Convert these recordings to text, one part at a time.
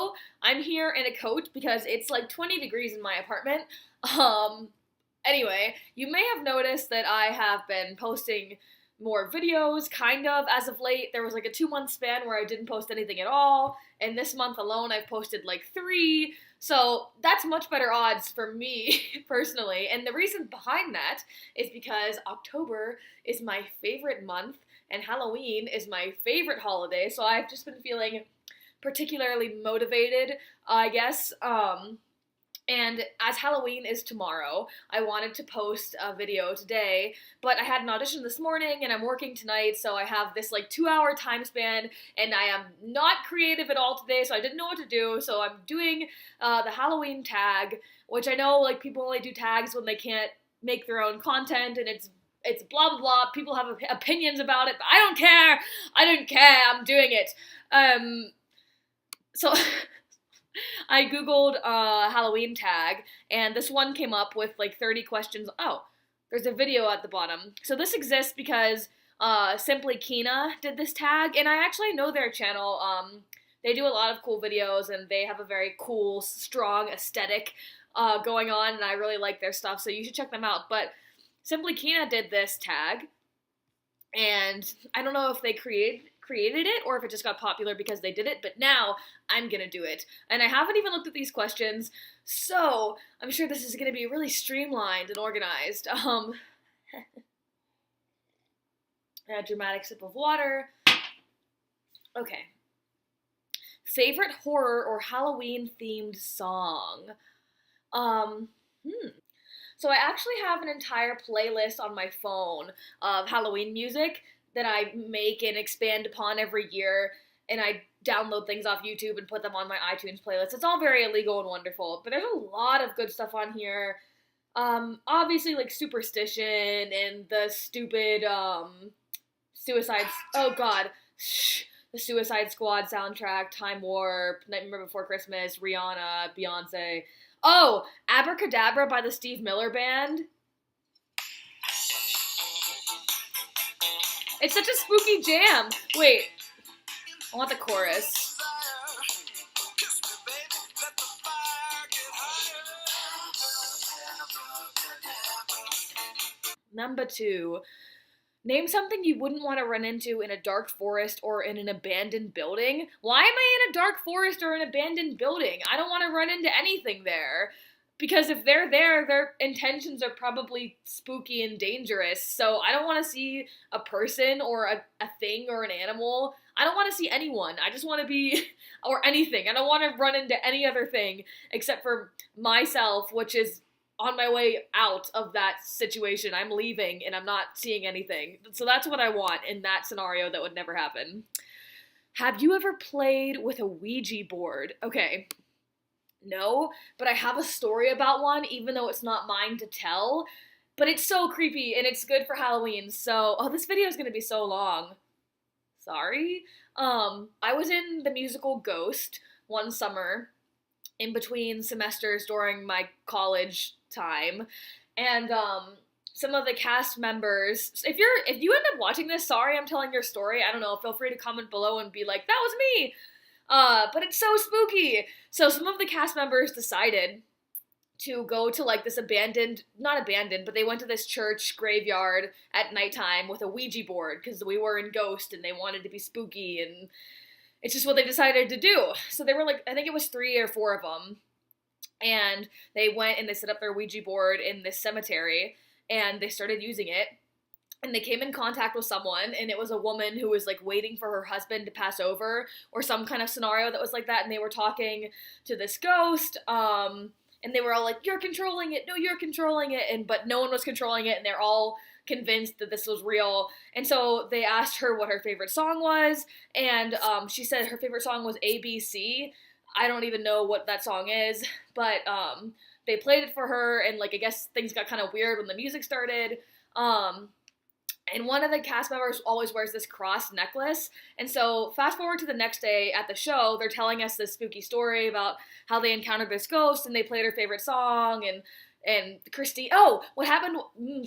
also, I'm here in a coat because it's like 20 degrees in my apartment. Um, anyway, you may have noticed that I have been posting more videos, kind of, as of late. There was like a 2 month span where I didn't post anything at all, and this month alone I've posted like 3, so that's much better odds for me, personally, and the reason behind that is because October is my favorite month, and Halloween is my favorite holiday, so I've just been feeling particularly motivated, I guess, and as Halloween is tomorrow, I wanted to post a video today, but I had an audition this morning and I'm working tonight, so I have this like 2 hour time span and I am not creative at all today, so I didn't know what to do, so I'm doing the Halloween tag, which I know like people only do tags when they can't make their own content and it's blah blah blah, people have opinions about it, but I don't care, I'm doing it. So I googled Halloween tag, and this one came up with like 30 questions. Oh, there's a video at the bottom. So this exists because Simply Kina did this tag, and I actually know their channel. They do a lot of cool videos, and they have a very cool, strong aesthetic going on, and I really like their stuff, so you should check them out. But Simply Kina did this tag, and I don't know if they created it or if it just got popular because they did it, but now I'm gonna do it. And I haven't even looked at these questions, so I'm sure this is gonna be really streamlined and organized. A dramatic sip of water. Okay. Favorite horror or Halloween themed song? So I actually have an entire playlist on my phone of Halloween music that I make and expand upon every year, and I download things off YouTube and put them on my iTunes playlist. It's all very illegal and wonderful, but there's a lot of good stuff on here. Obviously, like, Superstition and the stupid, Suicide... Oh, God. The Suicide Squad soundtrack, Time Warp, Nightmare Before Christmas, Rihanna, Beyonce. Oh, Abracadabra by the Steve Miller Band. It's such a spooky jam. Wait, I want the chorus. Number 2. Name something you wouldn't want to run into in a dark forest or in an abandoned building. Why am I in a dark forest or an abandoned building? I don't want to run into anything there. Because if they're there, their intentions are probably spooky and dangerous. So I don't want to see a person or a thing or an animal. I don't want to see anyone. I just want to be, or anything. I don't want to run into any other thing except for myself, which is on my way out of that situation. I'm leaving and I'm not seeing anything. So that's what I want in that scenario that would never happen. Have you ever played with a Ouija board? Okay. No, but I have a story about one, even though it's not mine to tell. But it's so creepy, and it's good for Halloween, so... Oh, this video is gonna be so long. Sorry. I was in the musical Ghost one summer, in between semesters during my college time, and, some of the cast members... If you end up watching this, sorry I'm telling your story, I don't know, feel free to comment below and be like, that was me! But it's so spooky. So some of the cast members decided to go to like this not abandoned, but they went to this church graveyard at nighttime with a Ouija board because we were in Ghost and they wanted to be spooky, and it's just what they decided to do. So they were like, I think it was 3 or 4 of them, and they went and they set up their Ouija board in this cemetery and they started using it. And they came in contact with someone, and it was a woman who was, like, waiting for her husband to pass over, or some kind of scenario that was like that, and they were talking to this ghost, and they were all like, you're controlling it, no, you're controlling it, but no one was controlling it, and they're all convinced that this was real, and so they asked her what her favorite song was, and, she said her favorite song was ABC. I don't even know what that song is, but, they played it for her, and, like, I guess things got kind of weird when the music started, and one of the cast members always wears this cross necklace. And so fast forward to the next day at the show, they're telling us this spooky story about how they encountered this ghost and they played her favorite song, and Christine, oh, what happened,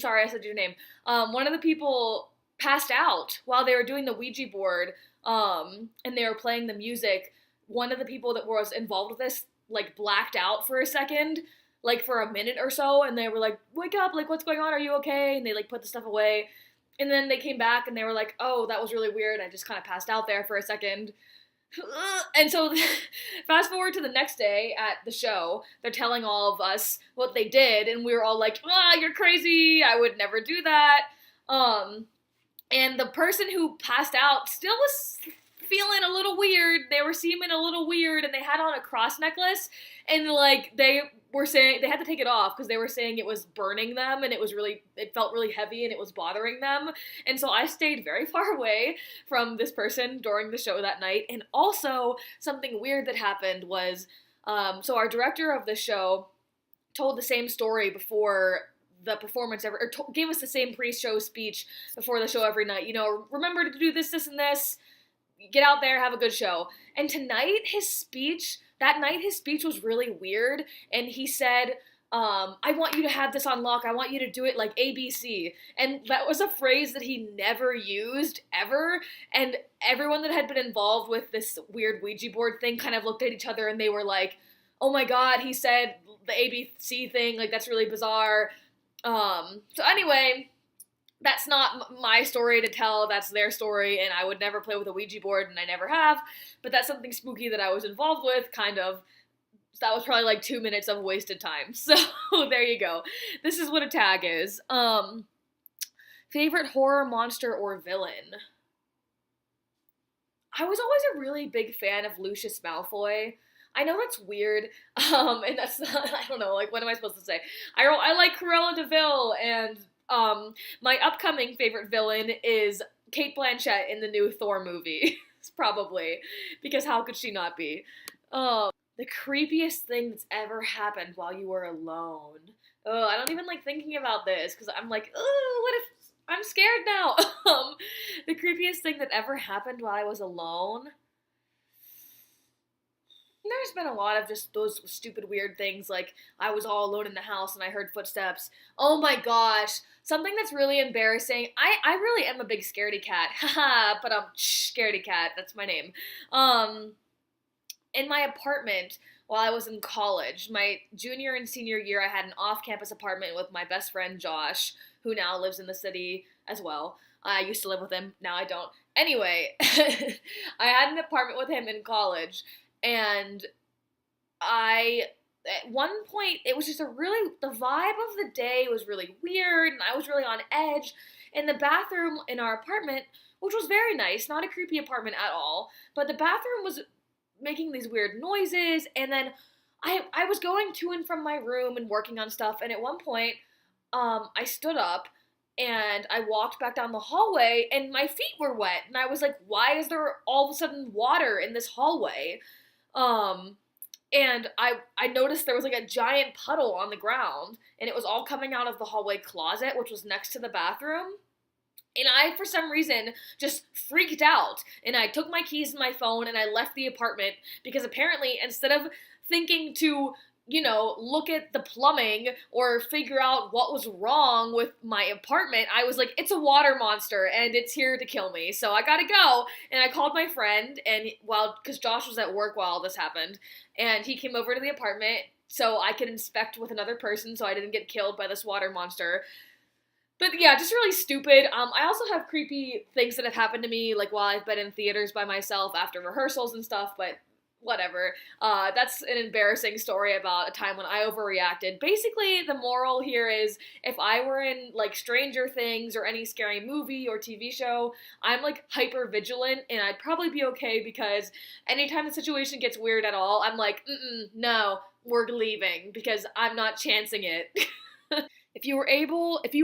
sorry, I said your name. One of the people passed out while they were doing the Ouija board, and they were playing the music. one of the people that was involved with this, like, blacked out for a second, like, for a minute or so, and they were like, wake up, like, what's going on, are you okay? And they, like, put the stuff away, and then they came back, and they were like, oh, that was really weird, I just kind of passed out there for a second. And so, fast forward to the next day at the show, they're telling all of us what they did, and we were all like, you're crazy, I would never do that. And the person who passed out still was feeling a little weird. They were seeming a little weird, and they had on a cross necklace, and like they were saying they had to take it off because they were saying it was burning them, and it felt really heavy, and it was bothering them. And so I stayed very far away from this person during the show that night. And also something weird that happened was, so our director of the show told the same story before the performance gave us the same pre-show speech before the show every night. You know, remember to do this, this, and this. Get out there, have a good show. And that night his speech was really weird, and he said, I want you to have this on lock, I want you to do it like ABC. And that was a phrase that he never used, ever, and everyone that had been involved with this weird Ouija board thing kind of looked at each other, and they were like, oh my god, he said the ABC thing, like, that's really bizarre. So anyway, that's not my story to tell, that's their story, and I would never play with a Ouija board, and I never have, but that's something spooky that I was involved with, kind of. So that was probably like 2 minutes of wasted time. So, there you go. This is what a tag is. Favorite horror monster or villain? I was always a really big fan of Lucius Malfoy. I know that's weird, and that's not, I don't know, like, what am I supposed to say? I like Cruella de Vil, and my upcoming favorite villain is Cate Blanchett in the new Thor movie, probably, because how could she not be? The creepiest thing that's ever happened while you were alone. I don't even like thinking about this, because I'm like, what if, I'm scared now. The creepiest thing that ever happened while I was alone. There's been a lot of just those stupid weird things, like I was all alone in the house and I heard footsteps. Oh my gosh, something that's really embarrassing. I really am a big scaredy cat. Haha, but I'm scaredy cat, that's my name. In my apartment while I was in college, my junior and senior year, I had an off-campus apartment with my best friend Josh, who now lives in the city as well. I used to live with him, now I don't. Anyway, I had an apartment with him in college, and at one point, it was just the vibe of the day was really weird, and I was really on edge, and the bathroom in our apartment, which was very nice, not a creepy apartment at all, but the bathroom was making these weird noises, and then I was going to and from my room and working on stuff, and at one point, I stood up, and I walked back down the hallway, and my feet were wet, and I was like, why is there all of a sudden water in this hallway? And I noticed there was like a giant puddle on the ground, and it was all coming out of the hallway closet, which was next to the bathroom. And I, for some reason, just freaked out, and I took my keys and my phone, and I left the apartment, because apparently, instead of thinking to, you know, look at the plumbing or figure out what was wrong with my apartment, I was like, it's a water monster, and it's here to kill me, so I gotta go. And I called my friend, and because Josh was at work while all this happened, and he came over to the apartment so I could inspect with another person so I didn't get killed by this water monster. But yeah, just really stupid. I also have creepy things that have happened to me, like while I've been in theaters by myself after rehearsals and stuff, but whatever. That's an embarrassing story about a time when I overreacted. Basically, the moral here is, if I were in, like, Stranger Things or any scary movie or TV show, I'm, like, hyper vigilant, and I'd probably be okay, because anytime the situation gets weird at all, I'm like, no, we're leaving, because I'm not chancing it. If you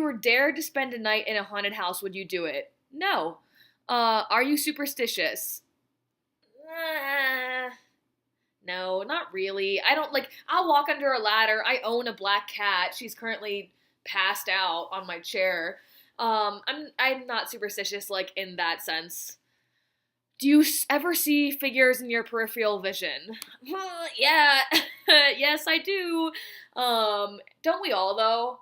were dared to spend a night in a haunted house, would you do it? No. Are you superstitious? No, not really. I'll walk under a ladder. I own a black cat. She's currently passed out on my chair. I'm not superstitious, like, in that sense. Do you ever see figures in your peripheral vision? Yeah. Yes, I do. Don't we all, though?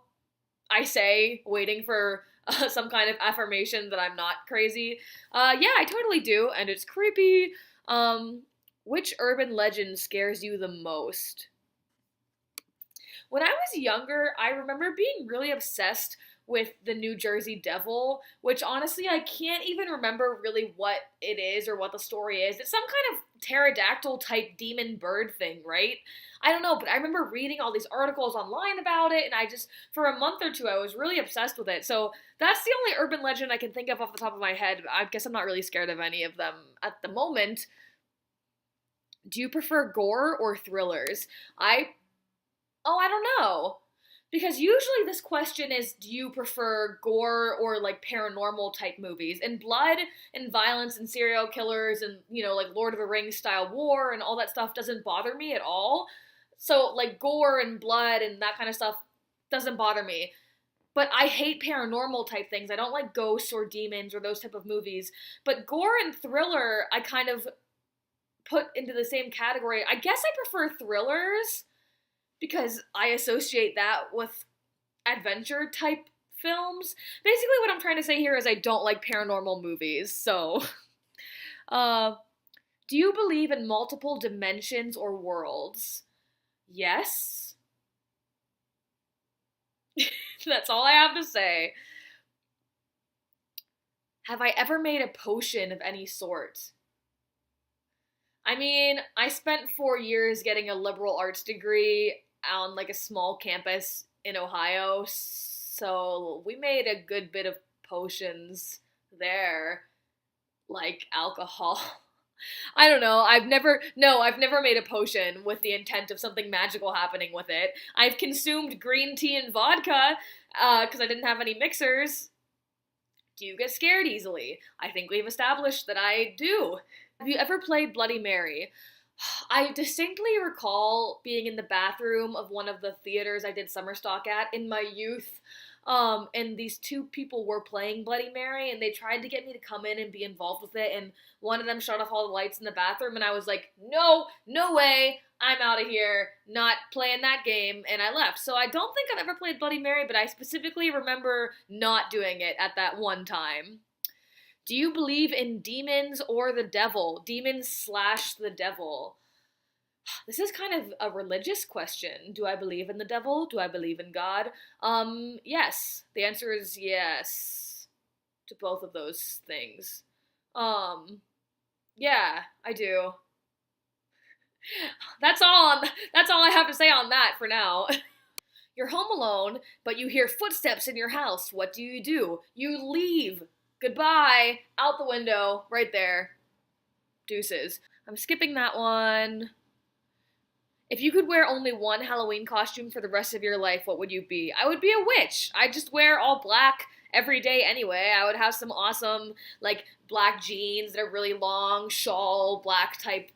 I say, waiting for some kind of affirmation that I'm not crazy. Yeah, I totally do, and it's creepy. Which urban legend scares you the most? When I was younger, I remember being really obsessed with the New Jersey Devil, which honestly I can't even remember really what it is or what the story is. It's some kind of pterodactyl type demon bird thing, right? I don't know, but I remember reading all these articles online about it, and I just, for a month or two, I was really obsessed with it. So that's the only urban legend I can think of off the top of my head. I guess I'm not really scared of any of them at the moment. Do you prefer gore or thrillers? I don't know. Because usually this question is, do you prefer gore or like paranormal type movies? And blood and violence and serial killers and, like Lord of the Rings style war and all that stuff doesn't bother me at all. So like gore and blood and that kind of stuff doesn't bother me. But I hate paranormal type things. I don't like ghosts or demons or those type of movies. But gore and thriller, I kind of put into the same category. I guess I prefer thrillers because I associate that with adventure type films. Basically, what I'm trying to say here is I don't like paranormal movies. So, uh, do you believe in multiple dimensions or worlds? Yes. That's all I have to say. Have I ever made a potion of any sort? I mean, I spent 4 years getting a liberal arts degree on like a small campus in Ohio, so we made a good bit of potions there, like alcohol. I don't know. I've never made a potion with the intent of something magical happening with it. I've consumed green tea and vodka, because I didn't have any mixers. Do you get scared easily? I think we've established that I do. Have you ever played Bloody Mary? I distinctly recall being in the bathroom of one of the theaters I did summer stock at in my youth. And these two people were playing Bloody Mary, and they tried to get me to come in and be involved with it, and one of them shut off all the lights in the bathroom, and I was like, no, no way, I'm out of here, not playing that game, and I left. So I don't think I've ever played Bloody Mary, but I specifically remember not doing it at that one time. Do you believe in demons or the devil? Demons slash the devil. This is kind of a religious question. Do I believe in the devil? Do I believe in God? Yes. The answer is yes to both of those things. Um, yeah, I do. That's all I have to say on that for now. You're home alone, but you hear footsteps in your house. What do? You leave. Goodbye. Out the window. Right there. Deuces. I'm skipping that one. If you could wear only one Halloween costume for the rest of your life, what would you be? I would be a witch. I'd just wear all black every day anyway. I would have some awesome, like, black jeans that are really long, shawl, black type,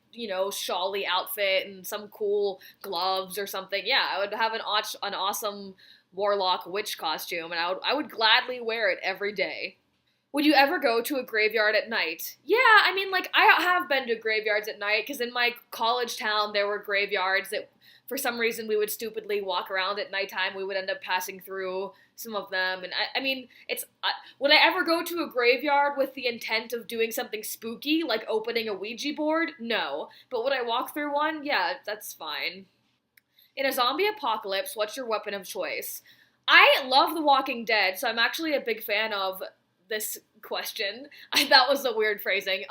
shawly outfit, and some cool gloves or something. Yeah, I would have an awesome warlock witch costume, and I would gladly wear it every day. Would you ever go to a graveyard at night? Yeah, I mean, like, I have been to graveyards at night, because in my college town, there were graveyards that, for some reason, we would stupidly walk around at nighttime. We would end up passing through some of them, and I mean, would I ever go to a graveyard with the intent of doing something spooky, like opening a Ouija board? No. But would I walk through one? Yeah, that's fine. In a zombie apocalypse, what's your weapon of choice? I love The Walking Dead, so I'm actually a big fan of this question. That was a weird phrasing.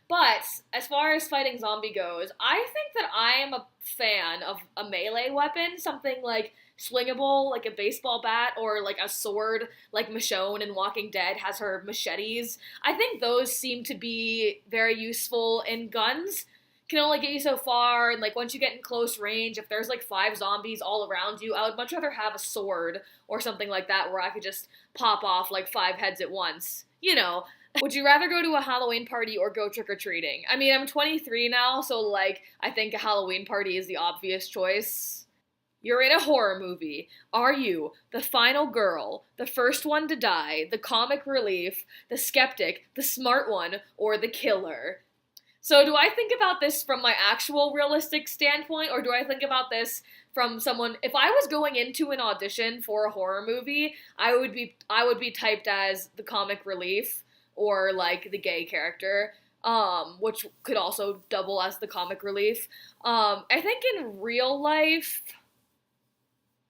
But as far as fighting zombie goes, I think that I am a fan of a melee weapon, something like swingable, like a baseball bat, or like a sword, like Michonne in Walking Dead has her machetes. I think those seem to be very useful in guns. Can only get you so far, and like once you get in close range, if there's like 5 zombies all around you, I would much rather have a sword or something like that where I could just pop off like 5 heads at once. Would you rather go to a Halloween party or go trick-or-treating? I mean, I'm 23 now, so like I think a Halloween party is the obvious choice. You're in a horror movie. Are you the final girl, the first one to die, the comic relief, the skeptic, the smart one, or the killer? So do I think about this from my actual realistic standpoint, or do I think about this from someone? If I was going into an audition for a horror movie, I would be typed as the comic relief or like the gay character. which could also double as the comic relief. I think in real life,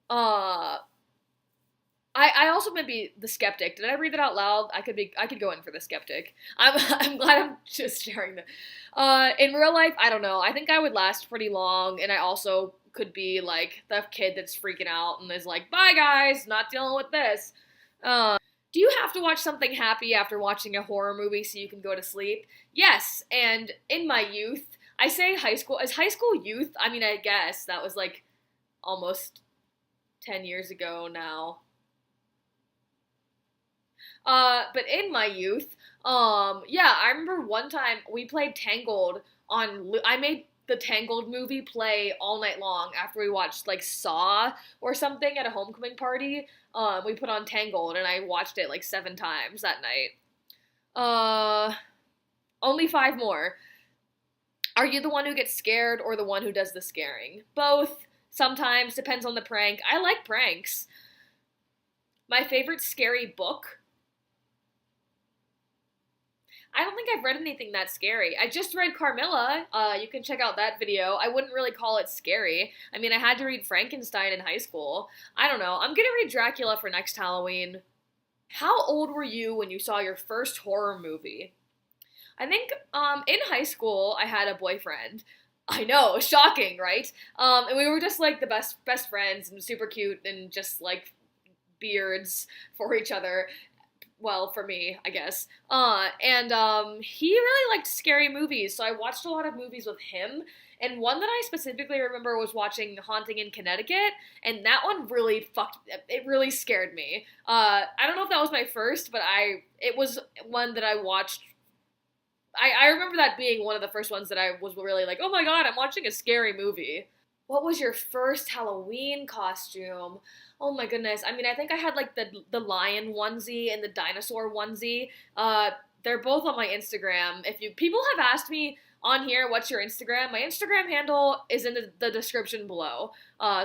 uh, I also might be the skeptic. Did I read that out loud? I could go in for the skeptic. I'm glad I'm just sharing that. In real life, I don't know. I think I would last pretty long, and I also could be like the kid that's freaking out and is like, "Bye guys, not dealing with this." Do you have to watch something happy after watching a horror movie so you can go to sleep? Yes, and in my youth, I say high school, as high school youth, I mean, I guess that was like almost 10 years ago now. But in my youth, yeah, I remember one time we played Tangled I made the Tangled movie play all night long after we watched like Saw or something at a homecoming party. We put on Tangled and I watched it like 7 times that night. Uh, Only 5 more. Are you the one who gets scared or the one who does the scaring? Both. Sometimes, depends on the prank. I like pranks. My favorite scary book? I don't think I've read anything that scary. I just read Carmilla. You can check out that video. I wouldn't really call it scary. I mean, I had to read Frankenstein in high school. I don't know. I'm gonna read Dracula for next Halloween. How old were you when you saw your first horror movie? I think in high school I had a boyfriend. I know, shocking, right? And we were just like the best friends and super cute and just like beards for each other. Well, for me, I guess. And he really liked scary movies, so I watched a lot of movies with him. And one that I specifically remember was watching Haunting in Connecticut, and that one really it really scared me. I don't know if that was my first, but it was one that I watched. I remember that being one of the first ones that I was really like, oh my god, I'm watching a scary movie. What was your first Halloween costume? Oh my goodness. I mean, I think I had like the lion onesie and the dinosaur onesie. They're both on my Instagram. If you people have asked me on here, what's your Instagram? My Instagram handle is in the description below.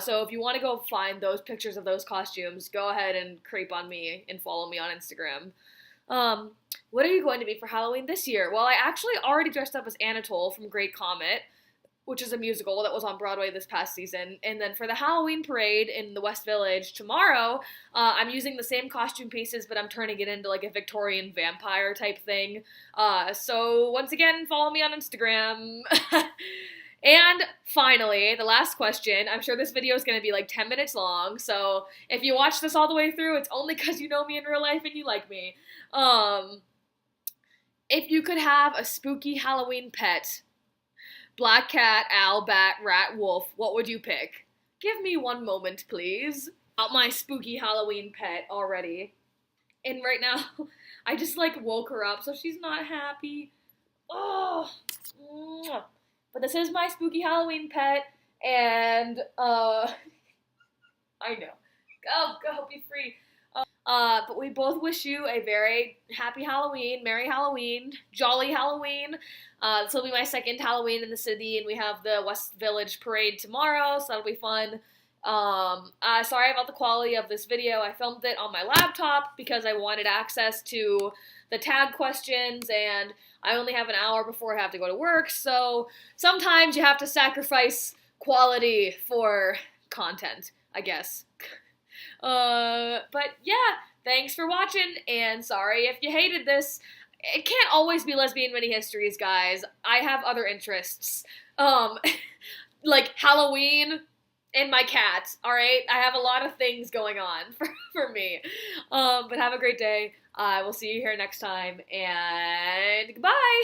So if you want to go find those pictures of those costumes, go ahead and creep on me and follow me on Instagram. What are you going to be for Halloween this year? Well, I actually already dressed up as Anatole from Great Comet, which is a musical that was on Broadway this past season. And then for the Halloween parade in the West Village tomorrow, I'm using the same costume pieces, but I'm turning it into like a Victorian vampire type thing. So once again, follow me on Instagram. And finally, the last question. I'm sure this video is going to be like 10 minutes long, so if you watch this all the way through, it's only because you know me in real life and you like me. If you could have a spooky Halloween pet, black cat, owl, bat, rat, wolf, what would you pick? Give me one moment, please. Out my spooky Halloween pet already. And right now, I just like woke her up, so she's not happy. Oh, but this is my spooky Halloween pet, and I know. Go, be free. But we both wish you a very happy Halloween, Merry Halloween, Jolly Halloween. This will be my second Halloween in the city, and we have the West Village Parade tomorrow, so that'll be fun. Sorry about the quality of this video. I filmed it on my laptop because I wanted access to the tag questions, and I only have an hour before I have to go to work, so sometimes you have to sacrifice quality for content, I guess. But yeah, thanks for watching, and sorry if you hated this. It can't always be lesbian mini histories, guys. I have other interests. Like Halloween and my cat, alright? I have a lot of things going on for me. But have a great day. I will see you here next time, and goodbye!